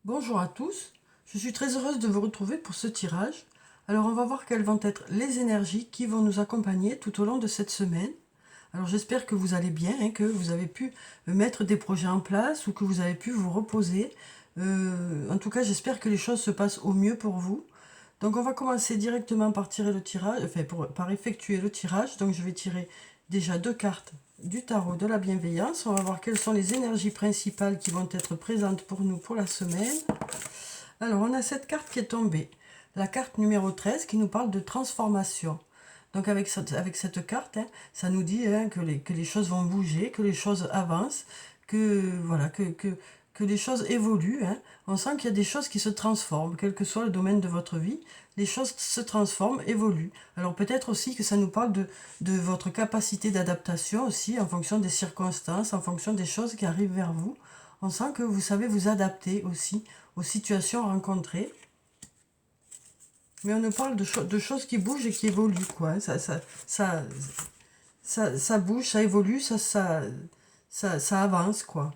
Bonjour à tous, je suis très heureuse de vous retrouver pour ce tirage. Alors on va voir quelles vont être les énergies qui vont nous accompagner tout au long de cette semaine. Alors j'espère que vous allez bien, que vous avez pu mettre des projets en place ou que vous avez pu vous reposer. En tout cas j'espère que les choses se passent au mieux pour vous. Donc on va commencer directement par tirer le tirage, par effectuer le tirage. Donc je vais tirer déjà deux cartes du tarot de la bienveillance. On va voir quelles sont les énergies principales qui vont être présentes pour nous pour la semaine. Alors on a cette carte qui est tombée, la carte numéro 13 qui nous parle de transformation. Donc avec cette carte, ça nous dit que les choses vont bouger, que les choses avancent, que voilà, que les choses évoluent. On sent qu'il y a des choses qui se transforment, quel que soit le domaine de votre vie, les choses se transforment, évoluent. Alors peut-être aussi que ça nous parle de votre capacité d'adaptation aussi en fonction des circonstances, en fonction des choses qui arrivent vers vous. On sent que vous savez vous adapter aussi aux situations rencontrées. Mais on nous parle de choses qui bougent et qui évoluent, quoi. Ça bouge, ça évolue, ça avance, quoi.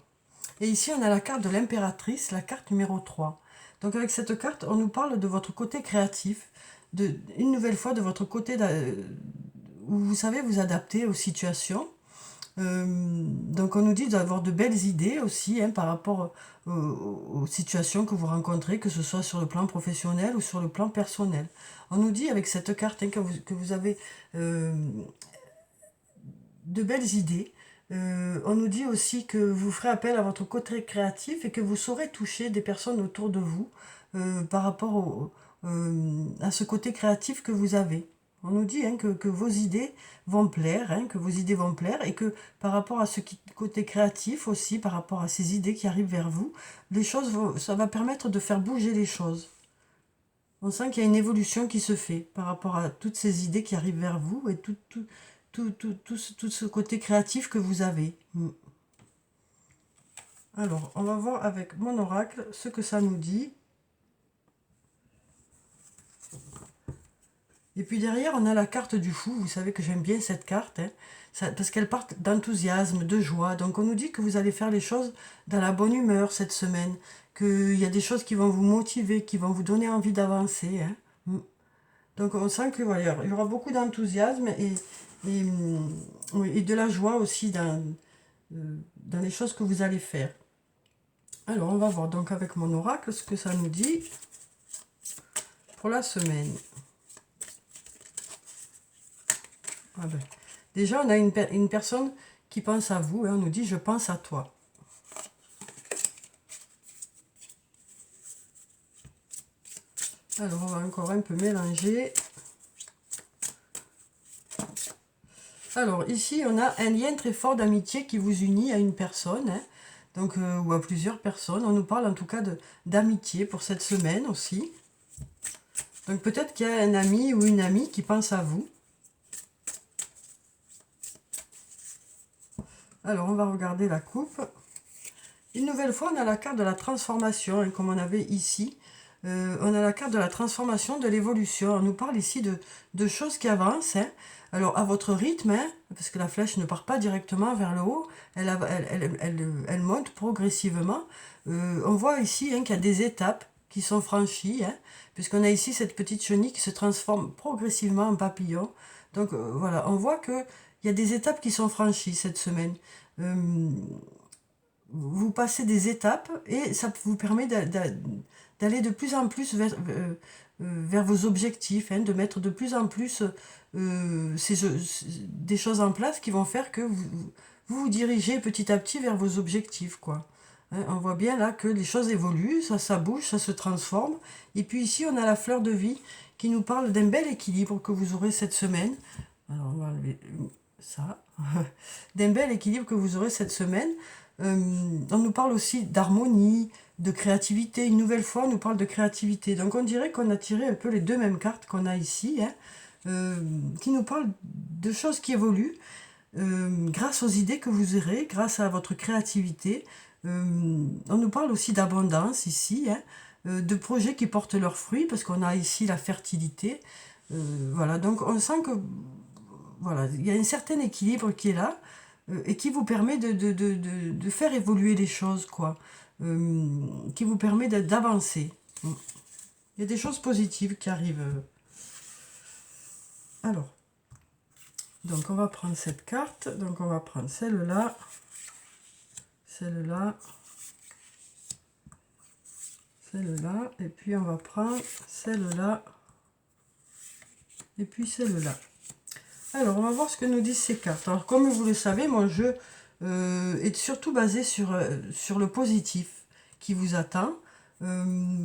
Et ici, on a la carte de l'impératrice, la carte numéro 3. Donc avec cette carte, on nous parle de votre côté créatif, une nouvelle fois de votre côté où vous savez vous adapter aux situations. Donc on nous dit d'avoir de belles idées aussi par rapport aux situations que vous rencontrez, que ce soit sur le plan professionnel ou sur le plan personnel. On nous dit avec cette carte que vous avez de belles idées. On nous dit aussi que vous ferez appel à votre côté créatif et que vous saurez toucher des personnes autour de vous par rapport à ce côté créatif que vous avez. On nous dit que vos idées vont plaire, que vos idées vont plaire et que par rapport à ce côté créatif aussi, par rapport à ces idées qui arrivent vers vous, ça va permettre de faire bouger les choses. On sent qu'il y a une évolution qui se fait par rapport à toutes ces idées qui arrivent vers vous et tout ce côté créatif que vous avez. Alors, on va voir avec mon oracle ce que ça nous dit. Et puis derrière, on a la carte du fou. Vous savez que j'aime bien cette carte, parce qu'elle part d'enthousiasme, de joie. Donc on nous dit que vous allez faire les choses dans la bonne humeur cette semaine, qu'il y a des choses qui vont vous motiver, qui vont vous donner envie d'avancer. Donc on sent que voilà, il y aura beaucoup d'enthousiasme et de la joie aussi dans les choses que vous allez faire. Alors on va voir donc avec mon oracle ce que ça nous dit pour la semaine. Ah ben, déjà on a une personne qui pense à vous, on nous dit je pense à toi. Alors on va encore un peu mélanger. Alors ici on a un lien très fort d'amitié qui vous unit à une personne, donc, ou à plusieurs personnes. On nous parle en tout cas d'amitié pour cette semaine aussi. Donc peut-être qu'il y a un ami ou une amie qui pense à vous. Alors on va regarder la coupe. Une nouvelle fois on a la carte de la transformation, comme on avait ici. On a la carte de la transformation, de l'évolution. On nous parle ici de choses qui avancent. Alors, à votre rythme, parce que la flèche ne part pas directement vers le haut, elle monte progressivement. On voit ici qu'il y a des étapes qui sont franchies, puisqu'on a ici cette petite chenille qui se transforme progressivement en papillon. Donc, voilà, on voit qu'il y a des étapes qui sont franchies cette semaine. Vous passez des étapes et ça vous permet d'aller de plus en plus vers vos objectifs, de mettre de plus en plus des choses en place qui vont faire que vous dirigez petit à petit vers vos objectifs, quoi. On voit bien là que les choses évoluent, ça bouge, ça se transforme. Et puis ici, on a la fleur de vie qui nous parle d'un bel équilibre que vous aurez cette semaine. Alors, on va enlever ça. D'un bel équilibre que vous aurez cette semaine. On nous parle aussi d'harmonie, de créativité. Une nouvelle fois, on nous parle de créativité. Donc on dirait qu'on a tiré un peu les deux mêmes cartes qu'on a ici, qui nous parlent de choses qui évoluent grâce aux idées que vous aurez, grâce à votre créativité. On nous parle aussi d'abondance ici, de projets qui portent leurs fruits, parce qu'on a ici la fertilité. Voilà, donc on sent que voilà, il y a un certain équilibre qui est là et qui vous permet de faire évoluer les choses, quoi. qui vous permet d'avancer. Il y a des choses positives qui arrivent. Alors, donc on va prendre cette carte, donc on va prendre celle-là, celle-là, celle-là, et puis on va prendre celle-là, et puis celle-là. Alors, on va voir ce que nous disent ces cartes. Alors, comme vous le savez, mon jeu est surtout basé sur le positif qui vous attend.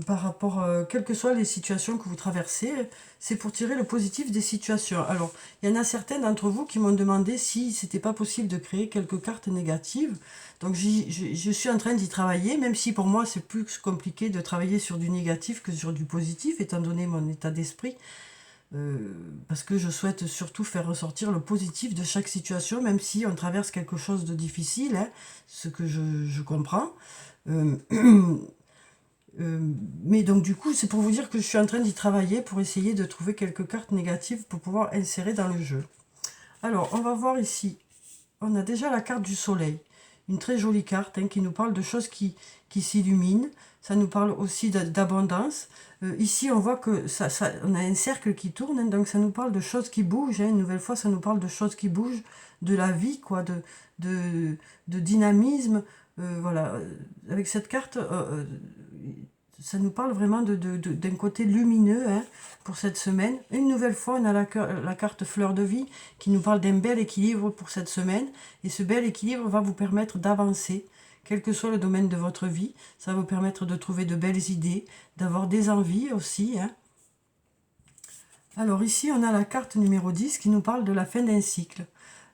Par rapport, quelles que soient les situations que vous traversez, c'est pour tirer le positif des situations. Alors, il y en a certains d'entre vous qui m'ont demandé si c'était pas possible de créer quelques cartes négatives. Donc, je suis en train d'y travailler, même si pour moi, c'est plus compliqué de travailler sur du négatif que sur du positif, étant donné mon état d'esprit. Parce que je souhaite surtout faire ressortir le positif de chaque situation, même si on traverse quelque chose de difficile, hein, ce que je comprends. Mais donc du coup, c'est pour vous dire que je suis en train d'y travailler pour essayer de trouver quelques cartes négatives pour pouvoir insérer dans le jeu. Alors, on va voir ici. On a déjà la carte du soleil. Une très jolie carte hein, qui nous parle de choses qui s'illuminent. Ça nous parle aussi d'abondance. Ici, on voit que on a un cercle qui tourne, hein, donc ça nous parle de choses qui bougent. Hein. Une nouvelle fois, ça nous parle de choses qui bougent, de la vie, quoi, de dynamisme. Voilà. Avec cette carte, ça nous parle vraiment d'un côté lumineux hein, pour cette semaine. Une nouvelle fois, on a la carte fleur de vie qui nous parle d'un bel équilibre pour cette semaine. Et ce bel équilibre va vous permettre d'avancer, quel que soit le domaine de votre vie. Ça va vous permettre de trouver de belles idées, d'avoir des envies aussi. Hein. Alors ici, on a la carte numéro 10 qui nous parle de la fin d'un cycle.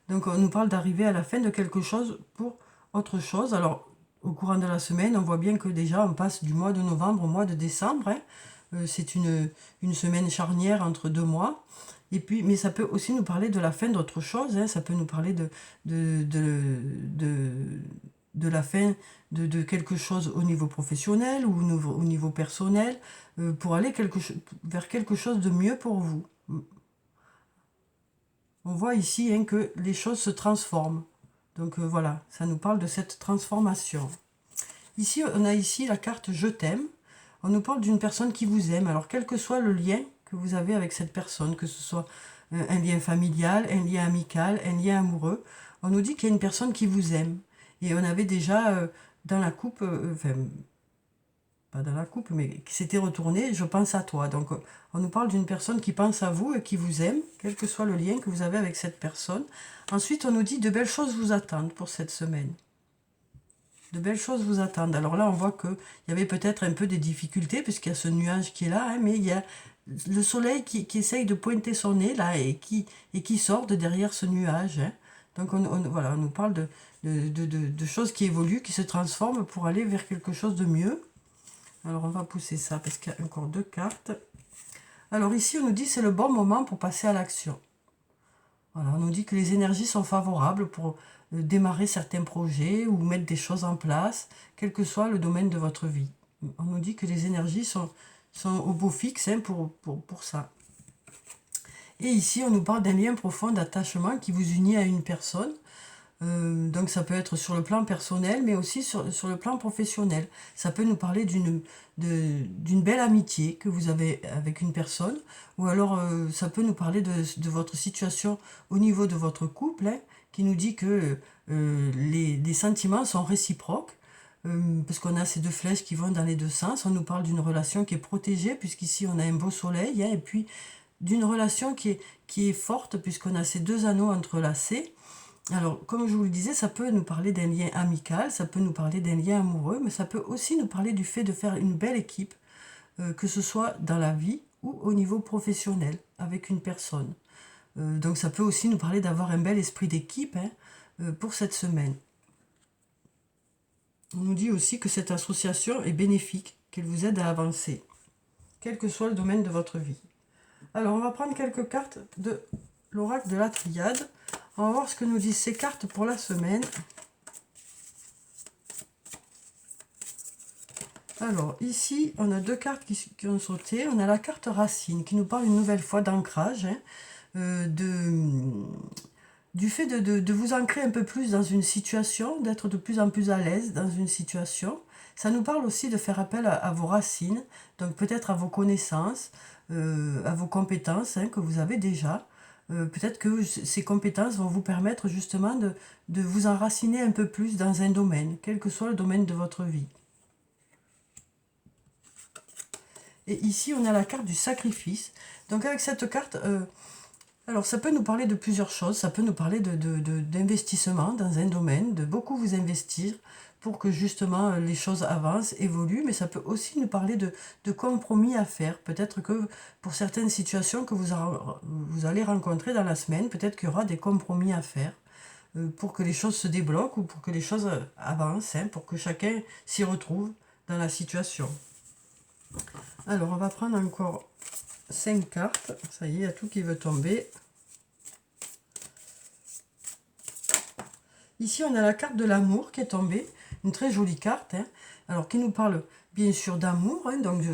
Donc on nous parle d'arriver à la fin de quelque chose pour autre chose. Alors, au courant de la semaine, on voit bien que déjà on passe du mois de novembre au mois de décembre. Hein. C'est une semaine charnière entre 2 mois. Et puis, mais ça peut aussi nous parler de la fin d'autre chose. Hein. Ça peut nous parler de la fin de quelque chose au niveau professionnel ou au niveau personnel pour aller vers quelque chose de mieux pour vous. On voit ici hein, que les choses se transforment. Donc voilà, ça nous parle de cette transformation. Ici, on a ici la carte « Je t'aime ». On nous parle d'une personne qui vous aime. Alors, quel que soit le lien que vous avez avec cette personne, que ce soit un lien familial, un lien amical, un lien amoureux, on nous dit qu'il y a une personne qui vous aime. Et on avait déjà dans la coupe, enfin, pas dans la coupe, mais qui s'était retourné, je pense à toi. Donc, on nous parle d'une personne qui pense à vous et qui vous aime, quel que soit le lien que vous avez avec cette personne. Ensuite, on nous dit de belles choses vous attendent pour cette semaine. De belles choses vous attendent. Alors là, on voit qu'il y avait peut-être un peu des difficultés, puisqu'il y a ce nuage qui est là, hein, mais il y a le soleil qui essaye de pointer son nez, là, et qui sort de derrière ce nuage. Hein. Donc, voilà, on nous parle de choses qui évoluent, qui se transforment pour aller vers quelque chose de mieux. Alors, on va pousser ça, parce qu'il y a encore 2 cartes. Alors ici, on nous dit c'est le bon moment pour passer à l'action. Voilà, on nous dit que les énergies sont favorables pour démarrer certains projets ou mettre des choses en place, quel que soit le domaine de votre vie. On nous dit que les énergies sont au beau fixe hein, pour ça. Et ici, on nous parle d'un lien profond d'attachement qui vous unit à une personne. Donc ça peut être sur le plan personnel, mais aussi sur le plan professionnel. Ça peut nous parler d'une belle amitié que vous avez avec une personne, ou alors ça peut nous parler de votre situation au niveau de votre couple, hein, qui nous dit que les sentiments sont réciproques, parce qu'on a ces 2 flèches qui vont dans les 2 sens. On nous parle d'une relation qui est protégée, puisqu'ici on a un beau soleil, hein, et puis d'une relation qui est forte, puisqu'on a ces 2 anneaux entrelacés. Alors, comme je vous le disais, ça peut nous parler d'un lien amical, ça peut nous parler d'un lien amoureux, mais ça peut aussi nous parler du fait de faire une belle équipe, que ce soit dans la vie ou au niveau professionnel, avec une personne. Donc ça peut aussi nous parler d'avoir un bel esprit d'équipe hein, pour cette semaine. On nous dit aussi que cette association est bénéfique, qu'elle vous aide à avancer, quel que soit le domaine de votre vie. Alors, on va prendre quelques cartes de l'oracle de la Triade. On va voir ce que nous disent ces cartes pour la semaine. Alors, ici, on a 2 cartes qui ont sauté. On a la carte racine qui nous parle une nouvelle fois d'ancrage, hein, du fait de vous ancrer un peu plus dans une situation, d'être de plus en plus à l'aise dans une situation. Ça nous parle aussi de faire appel à vos racines, donc peut-être à vos connaissances, à vos compétences hein, que vous avez déjà. Peut-être que ces compétences vont vous permettre justement de vous enraciner un peu plus dans un domaine, quel que soit le domaine de votre vie. Et ici, on a la carte du sacrifice. Donc avec cette carte, alors ça peut nous parler de plusieurs choses. Ça peut nous parler d'investissement dans un domaine, de beaucoup vous investir pour que justement les choses avancent, évoluent. Mais ça peut aussi nous parler de compromis à faire. Peut-être que pour certaines situations que vous allez rencontrer dans la semaine, peut-être qu'il y aura des compromis à faire pour que les choses se débloquent ou pour que les choses avancent, hein, pour que chacun s'y retrouve dans la situation. Alors, on va prendre encore 5 cartes. Ça y est, il y a tout qui veut tomber. Ici, on a la carte de l'amour qui est tombée. Une très jolie carte. Hein. Alors, qui nous parle bien sûr d'amour. Hein, donc,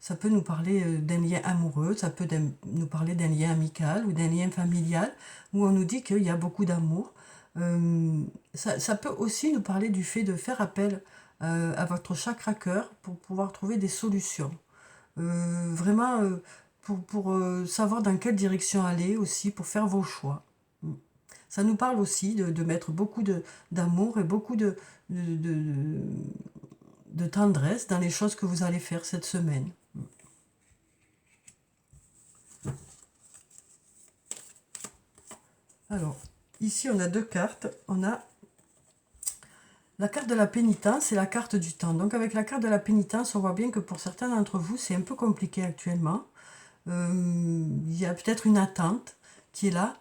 ça peut nous parler d'un lien amoureux. Ça peut nous parler d'un lien amical ou d'un lien familial. Où on nous dit qu'il y a beaucoup d'amour. Ça peut aussi nous parler du fait de faire appel à votre chakra cœur pour pouvoir trouver des solutions. Vraiment pour savoir dans quelle direction aller aussi, pour faire vos choix. Ça nous parle aussi de mettre beaucoup d'amour et beaucoup de tendresse dans les choses que vous allez faire cette semaine. Alors, ici on a 2 cartes. On a la carte de la pénitence et la carte du temps. Donc avec la carte de la pénitence, on voit bien que pour certains d'entre vous, c'est un peu compliqué actuellement. Il y a peut-être une attente qui est là,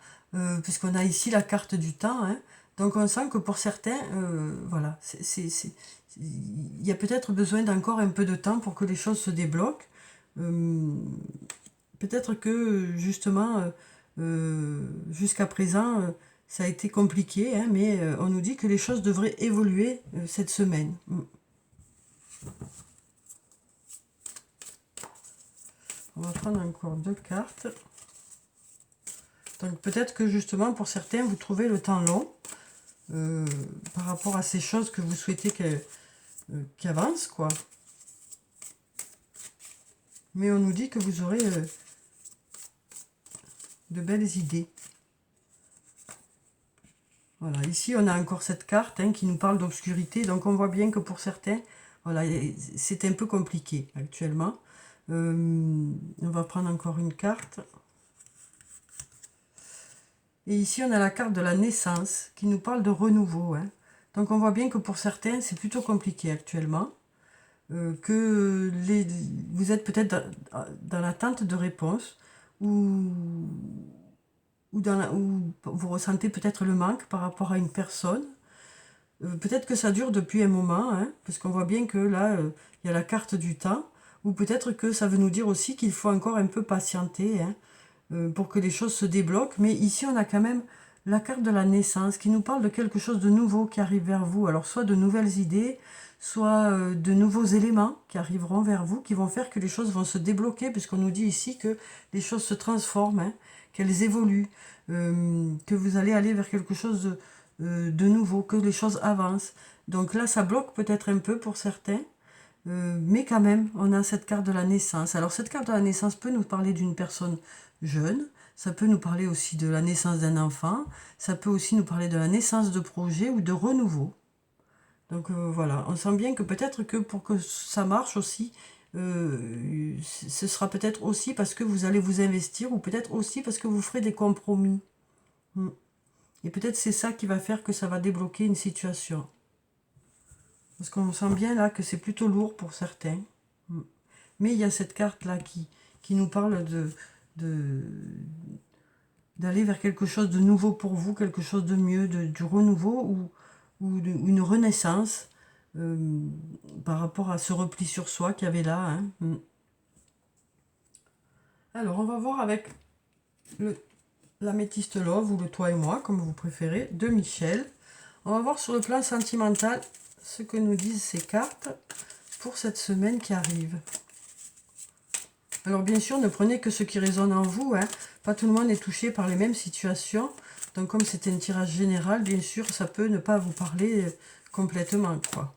puisqu'on a ici la carte du temps. Hein. Donc on sent que pour certains, voilà, il y a peut-être besoin d'encore un peu de temps pour que les choses se débloquent. Peut-être que justement, jusqu'à présent, ça a été compliqué, hein, mais on nous dit que les choses devraient évoluer cette semaine. On va prendre encore 2 cartes. Donc peut-être que justement pour certains, vous trouvez le temps long par rapport à ces choses que vous souhaitez qui avancent, quoi. Mais on nous dit que vous aurez de belles idées. Voilà, ici on a encore cette carte hein, qui nous parle d'obscurité. Donc on voit bien que pour certains, voilà, c'est un peu compliqué actuellement. On va prendre encore une carte. Et ici on a la carte de la naissance qui nous parle de renouveau. Hein. Donc on voit bien que pour certains c'est plutôt compliqué actuellement. Que vous êtes peut-être dans l'attente de réponses ou vous ressentez peut-être le manque par rapport à une personne. Peut-être que ça dure depuis un moment, hein, parce qu'on voit bien que là, il y a la carte du temps, ou peut-être que ça veut nous dire aussi qu'il faut encore un peu patienter hein, pour que les choses se débloquent. Mais ici, on a quand même la carte de la naissance qui nous parle de quelque chose de nouveau qui arrive vers vous. Alors, soit de nouvelles idées, soit de nouveaux éléments qui arriveront vers vous, qui vont faire que les choses vont se débloquer, puisqu'on nous dit ici que les choses se transforment, hein, qu'elles évoluent, que vous allez aller vers quelque chose de nouveau, que les choses avancent. Donc là, ça bloque peut-être un peu pour certains, mais quand même, on a cette carte de la naissance. Alors cette carte de la naissance peut nous parler d'une personne jeune, ça peut nous parler aussi de la naissance d'un enfant, ça peut aussi nous parler de la naissance de projets ou de renouveau. Donc voilà, on sent bien que peut-être que pour que ça marche aussi, ce sera peut-être aussi parce que vous allez vous investir ou peut-être aussi parce que vous ferez des compromis. Et peut-être c'est ça qui va faire que ça va débloquer une situation. Parce qu'on sent bien là que c'est plutôt lourd pour certains. Mais il y a cette carte là qui nous parle d'aller vers quelque chose de nouveau pour vous, quelque chose de mieux, du renouveau ou une renaissance par rapport à ce repli sur soi qu'il y avait là. Hein. Alors on va voir avec l'améthyste love ou le toi et moi, comme vous préférez, de Michel. On va voir sur le plan sentimental ce que nous disent ces cartes pour cette semaine qui arrive. Alors bien sûr, ne prenez que ce qui résonne en vous. Hein. Pas tout le monde est touché par les mêmes situations. Donc comme c'est un tirage général, bien sûr, ça peut ne pas vous parler complètement, quoi.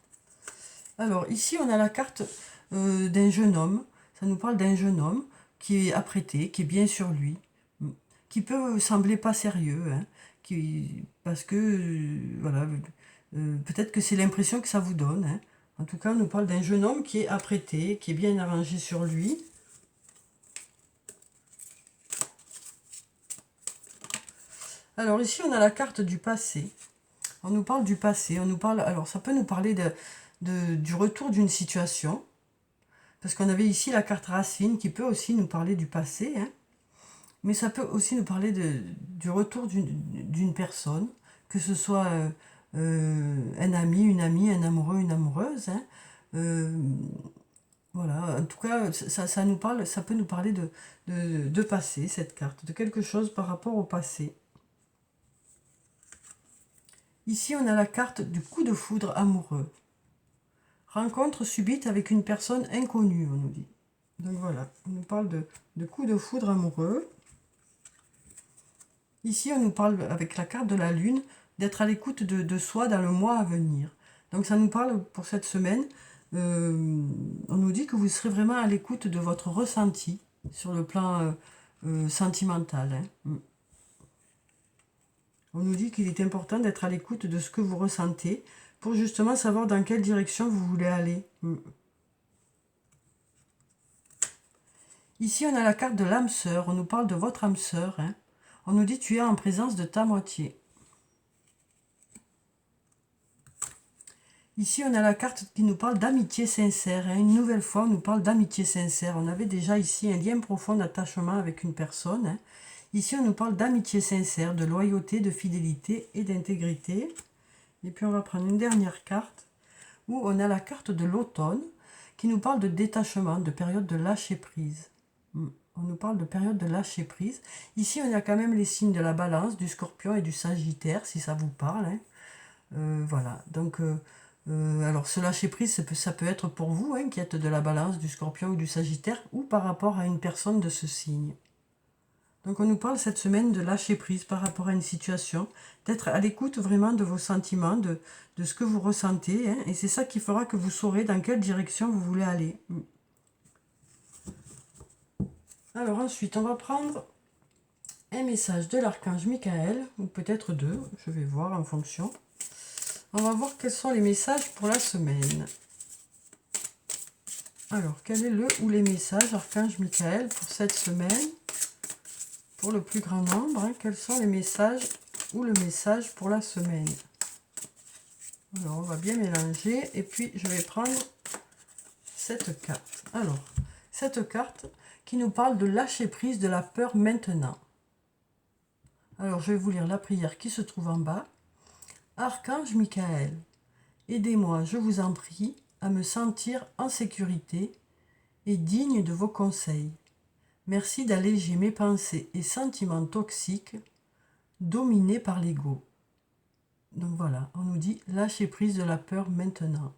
Alors ici on a la carte d'un jeune homme, ça nous parle d'un jeune homme qui est apprêté, qui est bien sur lui, qui peut sembler pas sérieux, hein, parce que voilà, peut-être que c'est l'impression que ça vous donne, hein. En tout cas on nous parle d'un jeune homme qui est apprêté, qui est bien arrangé sur lui. Alors ici on a la carte du passé. On nous parle du passé, on nous parle, alors ça peut nous parler du retour d'une situation, parce qu'on avait ici la carte racine qui peut aussi nous parler du passé, hein, mais ça peut aussi nous parler du retour d'une personne, que ce soit un ami, une amie, un amoureux, une amoureuse, hein. Euh, voilà, en tout cas, ça nous parle, ça peut nous parler de passé, cette carte, de quelque chose par rapport au passé. Ici, on a la carte du coup de foudre amoureux. Rencontre subite avec une personne inconnue, on nous dit. Donc voilà, on nous parle de coup de foudre amoureux. Ici, on nous parle, avec la carte de la lune, d'être à l'écoute de soi dans le mois à venir. Donc ça nous parle pour cette semaine. On nous dit que vous serez vraiment à l'écoute de votre ressenti sur le plan sentimental, hein. On nous dit qu'il est important d'être à l'écoute de ce que vous ressentez pour justement savoir dans quelle direction vous voulez aller. Ici, on a la carte de l'âme sœur. On nous parle de votre âme sœur, hein. On nous dit tu es en présence de ta moitié. Ici, on a la carte qui nous parle d'amitié sincère, hein. Une nouvelle fois, on nous parle d'amitié sincère. On avait déjà ici un lien profond d'attachement avec une personne, hein. Ici, on nous parle d'amitié sincère, de loyauté, de fidélité et d'intégrité. Et puis, on va prendre une dernière carte où on a la carte de l'automne qui nous parle de détachement, de période de lâcher prise. On nous parle de période de lâcher prise. Ici, on a quand même les signes de la balance, du scorpion et du sagittaire, si ça vous parle, hein. Voilà, donc alors ce lâcher prise, ça peut être pour vous, hein, qui êtes de la balance, du scorpion ou du sagittaire, ou par rapport à une personne de ce signe. Donc on nous parle cette semaine de lâcher prise par rapport à une situation, d'être à l'écoute vraiment de vos sentiments, de ce que vous ressentez, hein, et c'est ça qui fera que vous saurez dans quelle direction vous voulez aller. Alors ensuite, on va prendre un message de l'archange Michael, ou peut-être deux, je vais voir en fonction. On va voir quels sont les messages pour la semaine. Alors, quel est le ou les messages archange Michael pour cette semaine? Pour le plus grand nombre, hein, quels sont les messages ou le message pour la semaine? Alors, on va bien mélanger et puis je vais prendre cette carte. Alors, cette carte qui nous parle de lâcher prise de la peur maintenant. Alors, je vais vous lire la prière qui se trouve en bas. Archange Michael, aidez-moi, je vous en prie, à me sentir en sécurité et digne de vos conseils. Merci d'alléger mes pensées et sentiments toxiques dominés par l'ego. Donc voilà, on nous dit lâcher prise de la peur maintenant.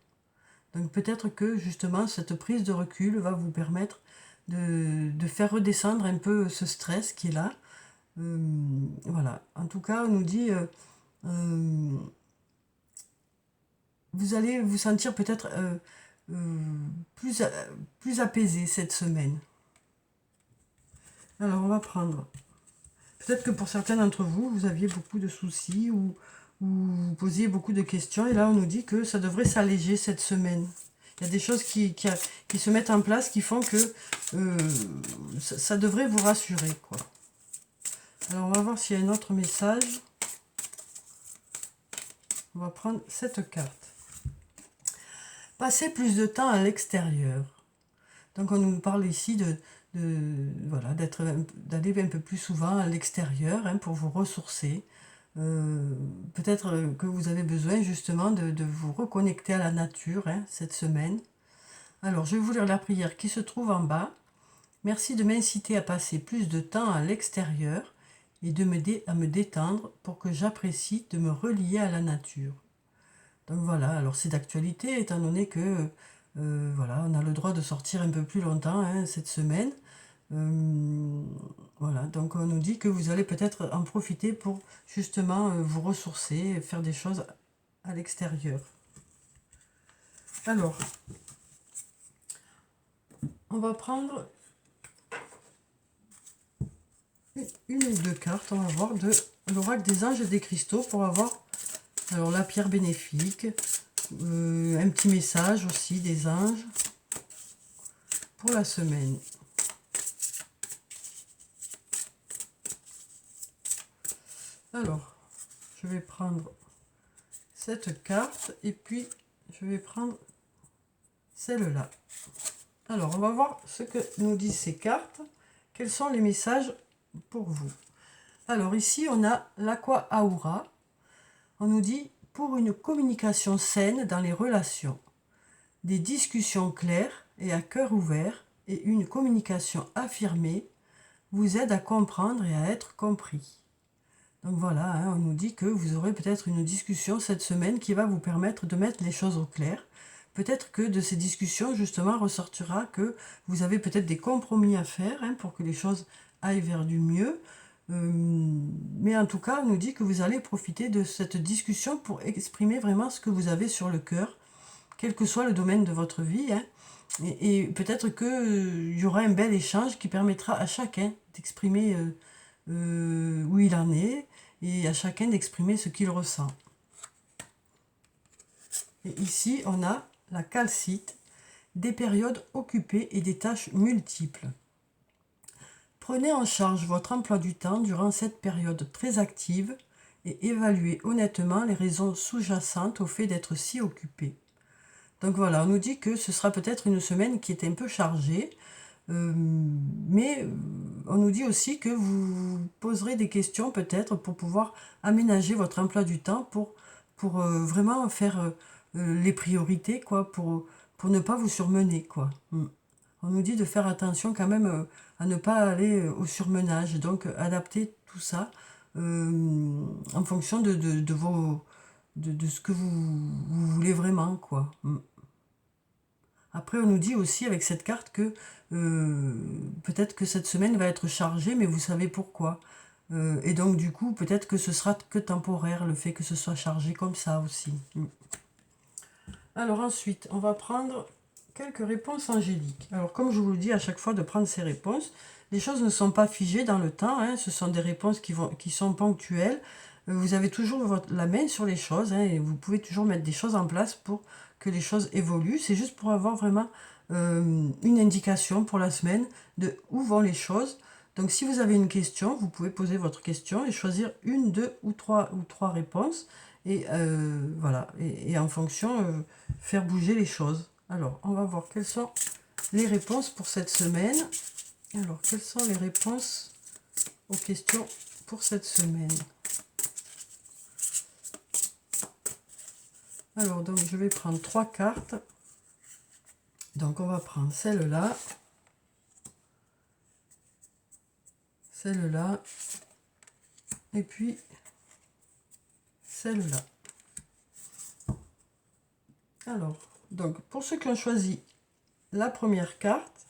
Donc peut-être que justement cette prise de recul va vous permettre de faire redescendre un peu ce stress qui est là. Voilà, en tout cas on nous dit vous allez vous sentir peut-être plus apaisé cette semaine. Alors on va prendre, peut-être que pour certains d'entre vous, vous aviez beaucoup de soucis ou vous posiez beaucoup de questions et là on nous dit que ça devrait s'alléger cette semaine. Il y a des choses qui se mettent en place qui font que ça devrait vous rassurer, quoi. Alors on va voir s'il y a un autre message. On va prendre cette carte. Passer plus de temps à l'extérieur. Donc on nous parle ici voilà, d'aller un peu plus souvent à l'extérieur, hein, pour vous ressourcer. Peut-être que vous avez besoin justement de vous reconnecter à la nature, hein, cette semaine. Alors je vais vous lire la prière qui se trouve en bas. Merci de m'inciter à passer plus de temps à l'extérieur et de m'aider à me détendre pour que j'apprécie de me relier à la nature. Donc voilà, alors c'est d'actualité étant donné que voilà, on a le droit de sortir un peu plus longtemps, hein, cette semaine. Voilà, donc on nous dit que vous allez peut-être en profiter pour justement vous ressourcer, faire des choses à l'extérieur. Alors, on va prendre une ou deux cartes, on va voir, de l'oracle des anges et des cristaux pour avoir alors la pierre bénéfique, un petit message aussi des anges pour la semaine. Alors, je vais prendre cette carte et puis je vais prendre celle-là. Alors, on va voir ce que nous disent ces cartes. Quels sont les messages pour vous? Alors ici, on a l'Aqua Aura. On nous dit, pour une communication saine dans les relations, des discussions claires et à cœur ouvert et une communication affirmée vous aide à comprendre et à être compris. Donc voilà, hein, on nous dit que vous aurez peut-être une discussion cette semaine qui va vous permettre de mettre les choses au clair. Peut-être que de ces discussions, justement, ressortira que vous avez peut-être des compromis à faire hein, pour que les choses aillent vers du mieux. Mais en tout cas, on nous dit que vous allez profiter de cette discussion pour exprimer vraiment ce que vous avez sur le cœur, quel que soit le domaine de votre vie. Hein. Et peut-être qu'il y aura un bel échange qui permettra à chacun d'exprimer où il en est et à chacun d'exprimer ce qu'il ressent. Et ici, on a la calcite, des périodes occupées et des tâches multiples. Prenez en charge votre emploi du temps durant cette période très active et évaluez honnêtement les raisons sous-jacentes au fait d'être si occupé. Donc voilà, on nous dit que ce sera peut-être une semaine qui est un peu chargée, mais on nous dit aussi que vous poserez des questions peut-être pour pouvoir aménager votre emploi du temps pour vraiment faire les priorités, quoi, pour ne pas vous surmener, quoi. On nous dit de faire attention quand même à ne pas aller au surmenage, donc adapter tout ça en fonction de ce que vous voulez vraiment, quoi. Après, on nous dit aussi avec cette carte que peut-être que cette semaine va être chargée, mais vous savez pourquoi. Et donc, du coup, peut-être que ce sera que temporaire, le fait que ce soit chargé comme ça aussi. Alors ensuite, on va prendre quelques réponses angéliques. Alors, comme je vous le dis à chaque fois de prendre ces réponses, les choses ne sont pas figées dans le temps, hein, ce sont des réponses qui sont ponctuelles. Vous avez toujours la main sur les choses, hein, et vous pouvez toujours mettre des choses en place pour que les choses évoluent. C'est juste pour avoir vraiment une indication pour la semaine de où vont les choses. Donc si vous avez une question, vous pouvez poser votre question et choisir une, deux ou trois réponses. Et voilà, et en fonction, faire bouger les choses. Alors, on va voir quelles sont les réponses pour cette semaine. Alors, quelles sont les réponses aux questions pour cette semaine? Alors, donc, je vais prendre 3 cartes. Donc, on va prendre celle-là, celle-là, et puis celle-là. Alors, donc, pour ceux qui ont choisi la première carte,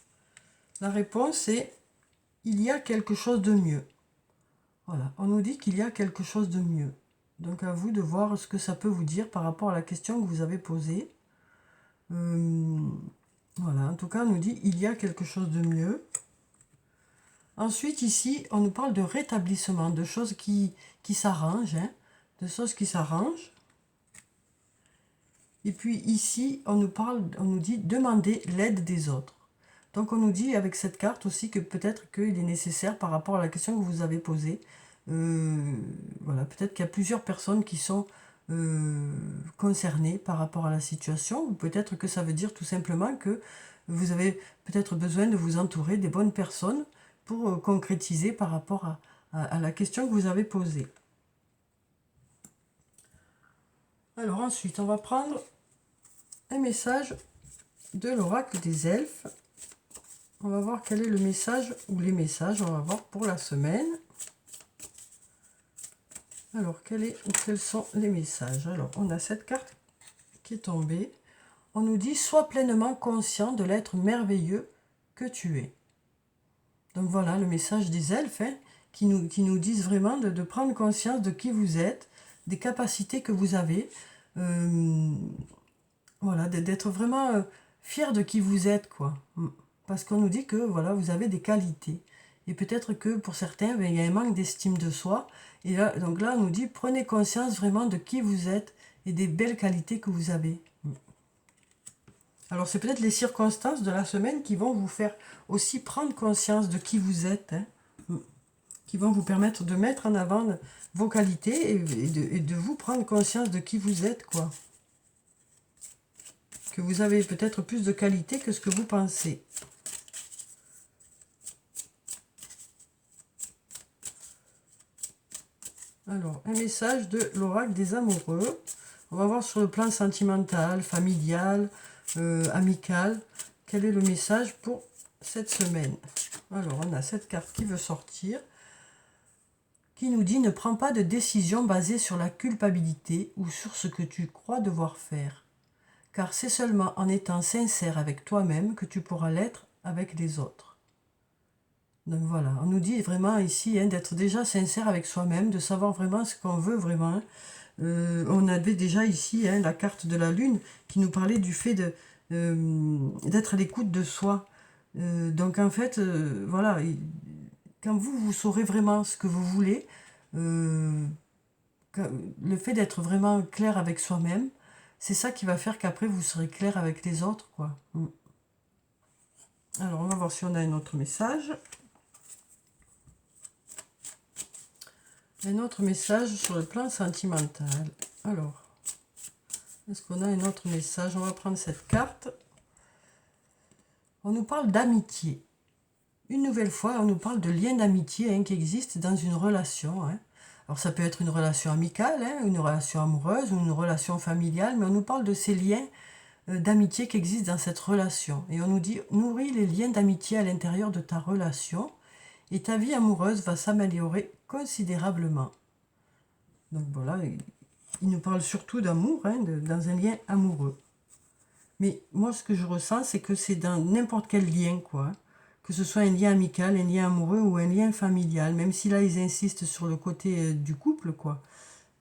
la réponse est « Il y a quelque chose de mieux ». Voilà, on nous dit qu'il y a quelque chose de mieux. Donc à vous de voir ce que ça peut vous dire par rapport à la question que vous avez posée. Voilà, en tout cas, on nous dit il y a quelque chose de mieux. Ensuite, ici, on nous parle de rétablissement, de choses qui s'arrangent, hein, de choses qui s'arrangent. Et puis ici, on nous dit demander l'aide des autres. Donc on nous dit avec cette carte aussi que peut-être qu'il est nécessaire par rapport à la question que vous avez posée. Voilà, peut-être qu'il y a plusieurs personnes qui sont concernées par rapport à la situation, ou peut-être que ça veut dire tout simplement que vous avez peut-être besoin de vous entourer des bonnes personnes pour concrétiser par rapport à la question que vous avez posée. Alors ensuite, on va prendre un message de l'oracle des elfes. On va voir quel est le message, ou les messages, on va voir pour la semaine. Alors, quels sont les messages? Alors, on a cette carte qui est tombée. On nous dit « Sois pleinement conscient de l'être merveilleux que tu es ». Donc voilà, le message des elfes, hein, qui nous disent vraiment de prendre conscience de qui vous êtes, des capacités que vous avez. Voilà, d'être vraiment fier de qui vous êtes, quoi. Parce qu'on nous dit que, voilà, vous avez des qualités. Et peut-être que pour certains, ben, il y a un manque d'estime de soi. Et là, donc là, on nous dit, prenez conscience vraiment de qui vous êtes et des belles qualités que vous avez. Alors, c'est peut-être les circonstances de la semaine qui vont vous faire aussi prendre conscience de qui vous êtes, hein, qui vont vous permettre de mettre en avant vos qualités et de vous prendre conscience de qui vous êtes, quoi. Que vous avez peut-être plus de qualité que ce que vous pensez. Alors, un message de l'oracle des amoureux. On va voir sur le plan sentimental, familial, amical, quel est le message pour cette semaine. Alors, on a cette carte qui veut sortir, qui nous dit « Ne prends pas de décision basée sur la culpabilité ou sur ce que tu crois devoir faire, car c'est seulement en étant sincère avec toi-même que tu pourras l'être avec les autres. » Donc voilà, on nous dit vraiment ici hein, d'être déjà sincère avec soi-même, de savoir vraiment ce qu'on veut vraiment. On avait déjà ici hein, la carte de la lune qui nous parlait du fait d'être à l'écoute de soi. Donc en fait, voilà, quand vous saurez vraiment ce que vous voulez, le fait d'être vraiment clair avec soi-même, c'est ça qui va faire qu'après vous serez clair avec les autres, quoi. Alors on va voir si on a un autre message. Un autre message sur le plan sentimental. Alors, est-ce qu'on a un autre message? On va prendre cette carte. On nous parle d'amitié. Une nouvelle fois, on nous parle de liens d'amitié hein, qui existent dans une relation. Hein. Alors, ça peut être une relation amicale, hein, une relation amoureuse ou une relation familiale, mais on nous parle de ces liens d'amitié qui existent dans cette relation. Et on nous dit, nourris les liens d'amitié à l'intérieur de ta relation et ta vie amoureuse va s'améliorer considérablement. Donc voilà, il nous parle surtout d'amour, hein, dans un lien amoureux. Mais moi, ce que je ressens, c'est que c'est dans n'importe quel lien, quoi. Que ce soit un lien amical, un lien amoureux ou un lien familial. Même si là, ils insistent sur le côté du couple, quoi.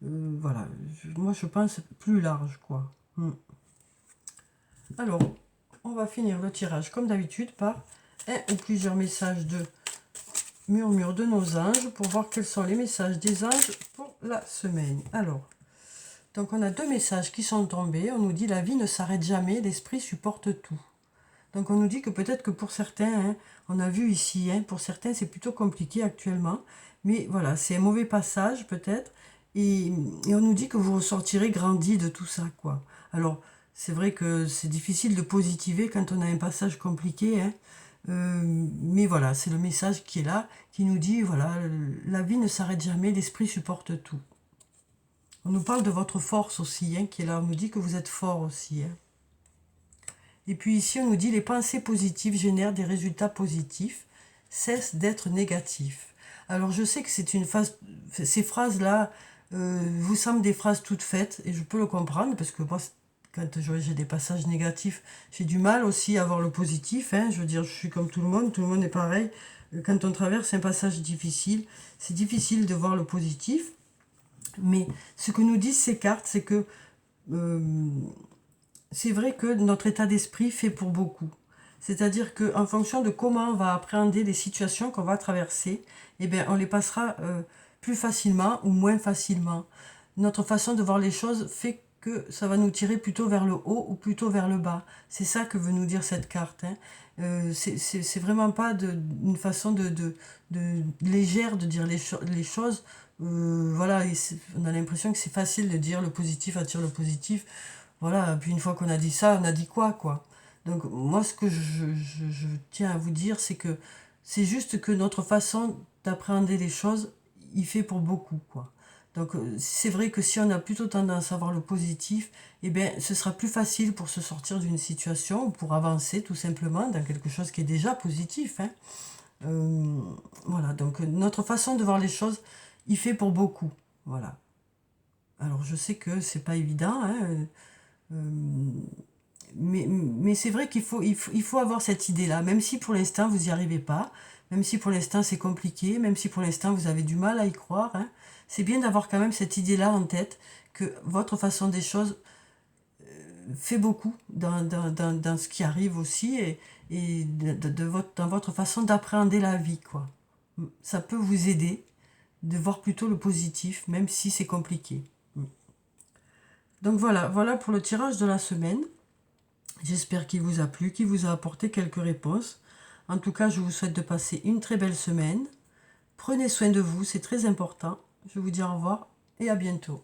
Voilà, moi, je pense plus large, quoi. Alors, on va finir le tirage, comme d'habitude, par un ou plusieurs messages de murmure de nos anges pour voir quels sont les messages des anges pour la semaine. Alors, donc on a deux messages qui sont tombés. On nous dit la vie ne s'arrête jamais, l'esprit supporte tout. Donc on nous dit que peut-être que pour certains, hein, on a vu ici, hein, pour certains c'est plutôt compliqué actuellement. Mais voilà, c'est un mauvais passage peut-être. Et on nous dit que vous ressortirez grandi de tout ça, quoi. Alors, c'est vrai que c'est difficile de positiver quand on a un passage compliqué, hein. Mais voilà, c'est le message qui est là, qui nous dit, voilà, la vie ne s'arrête jamais, l'esprit supporte tout. On nous parle de votre force aussi, hein, qui est là, on nous dit que vous êtes fort aussi. Hein. Et puis ici, on nous dit, les pensées positives génèrent des résultats positifs, cesse d'être négatif. Alors je sais que c'est une phase, ces phrases-là vous semblent des phrases toutes faites, et je peux le comprendre, parce que moi, quand j'ai des passages négatifs, j'ai du mal aussi à voir le positif. Hein. Je veux dire, je suis comme tout le monde est pareil. Quand on traverse un passage difficile, c'est difficile de voir le positif. Mais ce que nous disent ces cartes, c'est que c'est vrai que notre état d'esprit fait pour beaucoup. C'est-à-dire qu'en fonction de comment on va appréhender les situations qu'on va traverser, eh bien, on les passera plus facilement ou moins facilement. Notre façon de voir les choses fait que ça va nous tirer plutôt vers le haut ou plutôt vers le bas. C'est ça que veut nous dire cette carte. Hein. C'est vraiment pas une façon de légère de dire les choses. Voilà, on a l'impression que c'est facile de dire le positif attire le positif. Voilà, puis une fois qu'on a dit ça, on a dit quoi. Donc moi, ce que je tiens à vous dire, c'est que c'est juste que notre façon d'appréhender les choses, il fait pour beaucoup, quoi. Donc c'est vrai que si on a plutôt tendance à voir le positif, eh bien ce sera plus facile pour se sortir d'une situation ou pour avancer tout simplement dans quelque chose qui est déjà positif. Hein. Voilà, donc notre façon de voir les choses, il fait pour beaucoup. Voilà. Alors je sais que c'est pas évident, hein, mais c'est vrai qu'il faut avoir cette idée-là, même si pour l'instant vous n'y arrivez pas, même si pour l'instant c'est compliqué, même si pour l'instant vous avez du mal à y croire, hein, c'est bien d'avoir quand même cette idée-là en tête, que votre façon des choses fait beaucoup dans ce qui arrive aussi et dans votre façon d'appréhender la vie, quoi. Ça peut vous aider de voir plutôt le positif, même si c'est compliqué. Donc voilà pour le tirage de la semaine. J'espère qu'il vous a plu, qu'il vous a apporté quelques réponses. En tout cas, je vous souhaite de passer une très belle semaine. Prenez soin de vous, c'est très important. Je vous dis au revoir et à bientôt.